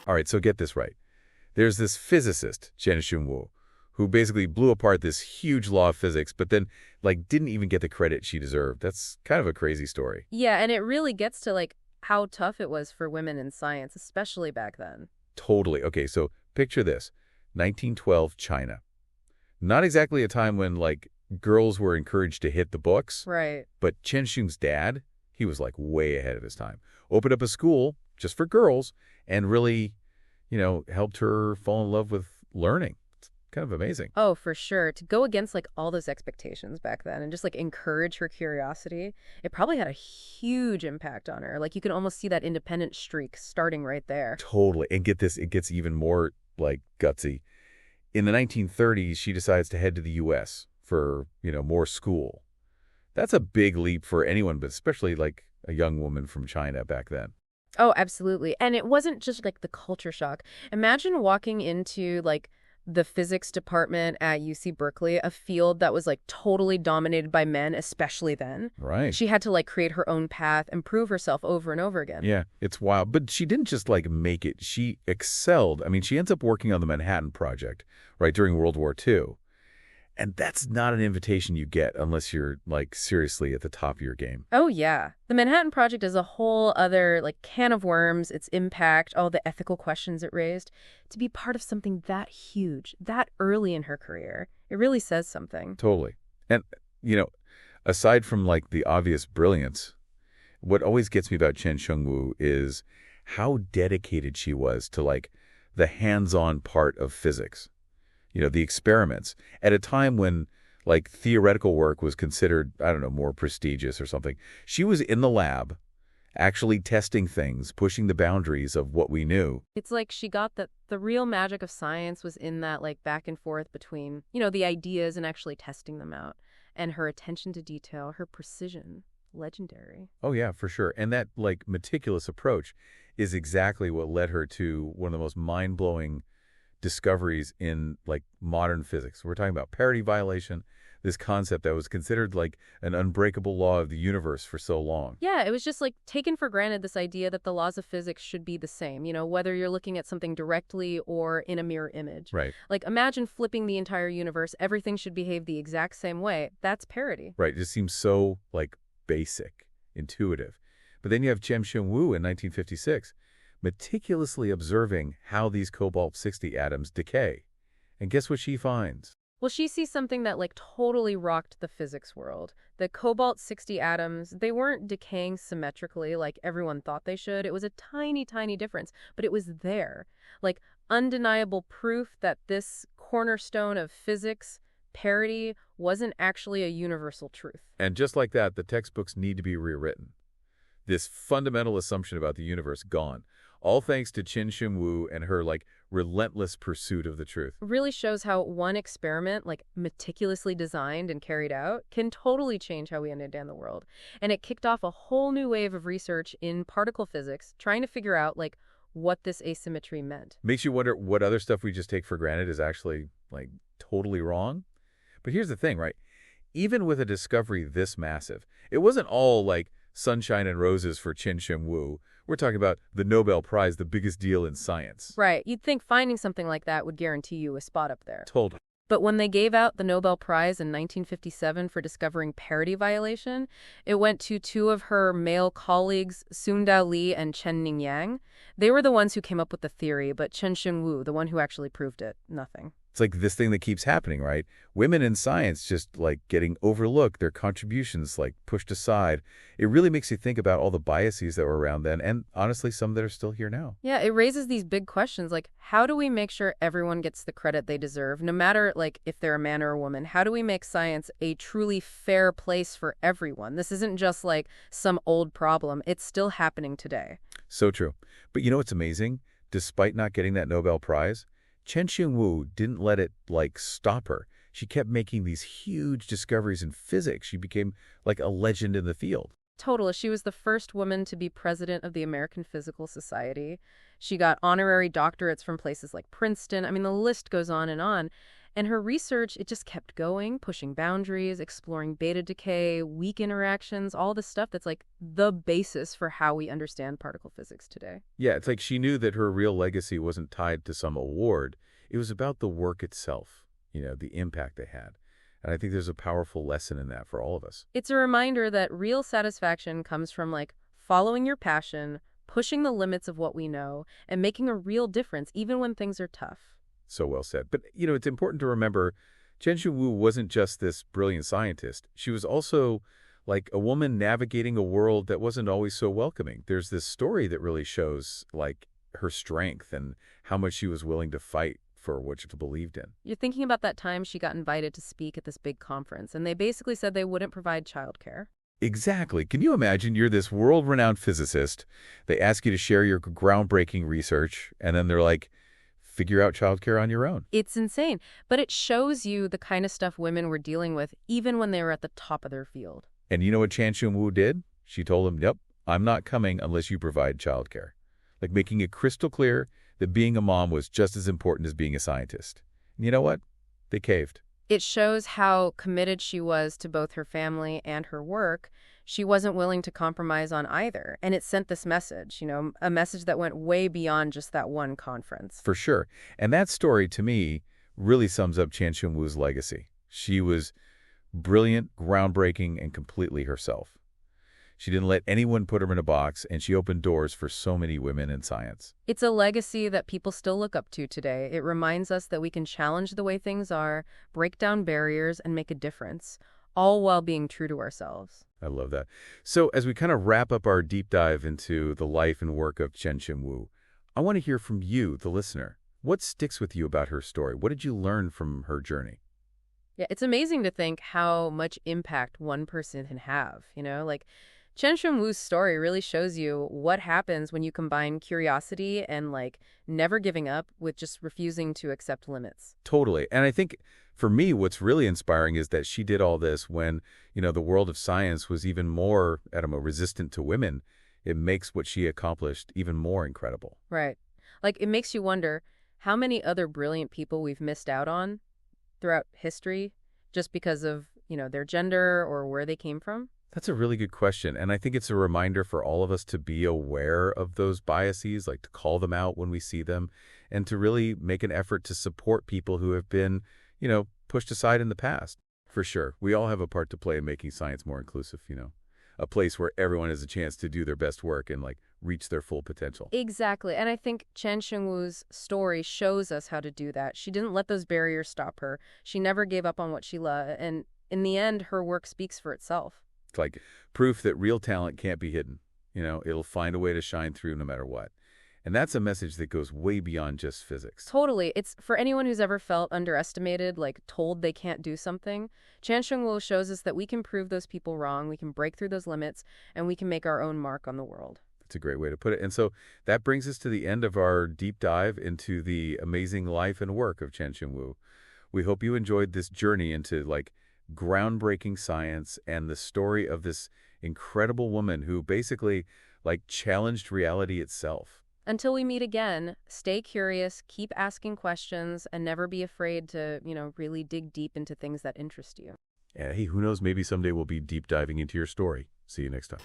All right, so get this right. There's this physicist, Chien-Shiung Wu, who basically blew apart this huge law of physics, but then, didn't even get the credit she deserved. That's kind of a crazy story. Yeah, and it really gets to, how tough it was for women in science, especially back then. Totally. Okay, so picture this. 1912 China. Not exactly a time when, girls were encouraged to hit the books. Right. But Chien-Shiung's dad, he was, way ahead of his time. Opened up a school just for girls and really, helped her fall in love with learning. It's kind of amazing. Oh, for sure. To go against, all those expectations back then and just, encourage her curiosity, it probably had a huge impact on her. You can almost see that independent streak starting right there. Totally. And get this, it gets even more, gutsy. In the 1930s, she decides to head to the U.S. for, more school. That's a big leap for anyone, but especially, a young woman from China back then. Oh, absolutely. And it wasn't just, the culture shock. Imagine walking into, the physics department at UC Berkeley, a field that was, totally dominated by men, especially then. Right. She had to, create her own path and prove herself over and over again. Yeah, it's wild. But she didn't just, make it. She excelled. I mean, she ends up working on the Manhattan Project, right, during World War II. And that's not an invitation you get unless you're, seriously at the top of your game. Oh, yeah. The Manhattan Project is a whole other, can of worms, its impact, all the ethical questions it raised. To be part of something that huge, that early in her career, it really says something. Totally. And, aside from, the obvious brilliance, what always gets me about Chien-Shiung Wu is how dedicated she was to, the hands-on part of physics. The experiments, at a time when, theoretical work was considered, I don't know, more prestigious or something. She was in the lab, actually testing things, pushing the boundaries of what we knew. It's like she got that the real magic of science was in that, back and forth between, the ideas and actually testing them out. And her attention to detail, her precision, legendary. Oh, yeah, for sure. And that, meticulous approach is exactly what led her to one of the most mind-blowing discoveries in modern physics. We're talking about parity violation, this concept that was considered an unbreakable law of the universe for so long. Yeah, it was just taken for granted, this idea that the laws of physics should be the same, whether you're looking at something directly or in a mirror image. Right. Imagine flipping the entire universe, everything should behave the exact same way. That's parity. Right. It just seems so basic, intuitive. But then you have Chien-Shiung Wu in 1956. Meticulously observing how these cobalt-60 atoms decay. And guess what she finds? Well, she sees something that totally rocked the physics world. The cobalt-60 atoms, they weren't decaying symmetrically like everyone thought they should. It was a tiny, tiny difference, but it was there. Undeniable proof that this cornerstone of physics, parity, wasn't actually a universal truth. And just like that, the textbooks need to be rewritten. This fundamental assumption about the universe gone. All thanks to Chien-Shiung Wu and her, relentless pursuit of the truth. Really shows how one experiment, meticulously designed and carried out, can totally change how we understand the world. And it kicked off a whole new wave of research in particle physics, trying to figure out, what this asymmetry meant. Makes you wonder what other stuff we just take for granted is actually, totally wrong. But here's the thing, right? Even with a discovery this massive, it wasn't all, sunshine and roses for Chien-Shiung Wu. We're talking about the Nobel Prize, the biggest deal in science. Right. You'd think finding something like that would guarantee you a spot up there. Totally. But when they gave out the Nobel Prize in 1957 for discovering parity violation, it went to two of her male colleagues, Sundao Li and Chen-Ning Yang. They were the ones who came up with the theory, but Chien-Shiung Wu, the one who actually proved it, nothing. It's this thing that keeps happening, right? Women in science just getting overlooked, their contributions pushed aside. It really makes you think about all the biases that were around then and honestly some that are still here now. Yeah, it raises these big questions how do we make sure everyone gets the credit they deserve, no matter if they're a man or a woman? How do we make science a truly fair place for everyone? This isn't just some old problem. It's still happening today. So true. But what's amazing? Despite not getting that Nobel Prize, Chien-Shiung Wu didn't let it, stop her. She kept making these huge discoveries in physics. She became, a legend in the field. Totally. She was the first woman to be president of the American Physical Society. She got honorary doctorates from places like Princeton. I mean, the list goes on. And her research, it just kept going, pushing boundaries, exploring beta decay, weak interactions, all the stuff that's like the basis for how we understand particle physics today. Yeah, it's like she knew that her real legacy wasn't tied to some award. It was about the work itself, the impact they had. And I think there's a powerful lesson in that for all of us. It's a reminder that real satisfaction comes from like following your passion, pushing the limits of what we know, and making a real difference even when things are tough. So well said. But, it's important to remember Chien-Shiung Wu wasn't just this brilliant scientist. She was also like a woman navigating a world that wasn't always so welcoming. There's this story that really shows like her strength and how much she was willing to fight for what she believed in. You're thinking about that time she got invited to speak at this big conference, and they basically said they wouldn't provide childcare. Exactly. Can you imagine you're this world-renowned physicist, they ask you to share your groundbreaking research, and then they're like, figure out childcare on your own. It's insane, but it shows you the kind of stuff women were dealing with even when they were at the top of their field. And you know what Chien-Shiung Wu did? She told him, yep, I'm not coming unless you provide childcare. Like making it crystal clear that being a mom was just as important as being a scientist. And you know what? They caved. It shows how committed she was to both her family and her work. She wasn't willing to compromise on either. And it sent this message, a message that went way beyond just that one conference. For sure. And that story, to me, really sums up Chien-Shiung Wu's legacy. She was brilliant, groundbreaking, and completely herself. She didn't let anyone put her in a box, and she opened doors for so many women in science. It's a legacy that people still look up to today. It reminds us that we can challenge the way things are, break down barriers, and make a difference, all while being true to ourselves. I love that. So as we kind of wrap up our deep dive into the life and work of Chien-Shiung Wu, I want to hear from you, the listener. What sticks with you about her story? What did you learn from her journey? Yeah, it's amazing to think how much impact one person can have, like Chien-Shiung Wu's story really shows you what happens when you combine curiosity and like never giving up with just refusing to accept limits. Totally. And I think for me, what's really inspiring is that she did all this when, the world of science was even more, resistant to women. It makes what she accomplished even more incredible. Right. Like it makes you wonder how many other brilliant people we've missed out on throughout history just because of, their gender or where they came from. That's a really good question. And I think it's a reminder for all of us to be aware of those biases, like to call them out when we see them, and to really make an effort to support people who have been, pushed aside in the past. For sure. We all have a part to play in making science more inclusive, a place where everyone has a chance to do their best work and like reach their full potential. Exactly. And I think Chien-Shiung Wu's story shows us how to do that. She didn't let those barriers stop her. She never gave up on what she loved. And in the end, her work speaks for itself. It's like proof that real talent can't be hidden. It'll find a way to shine through no matter what. And that's a message that goes way beyond just physics. Totally. It's for anyone who's ever felt underestimated, like told they can't do something. Chien-Shiung Wu shows us that we can prove those people wrong, we can break through those limits, and we can make our own mark on the world. That's a great way to put it. And so that brings us to the end of our deep dive into the amazing life and work of Chien-Shiung Wu. We hope you enjoyed this journey into like groundbreaking science and the story of this incredible woman who basically like challenged reality itself. Until we meet again, stay curious, keep asking questions, and never be afraid to, really dig deep into things that interest you. Yeah, hey, who knows, maybe someday we'll be deep diving into your story. See you next time.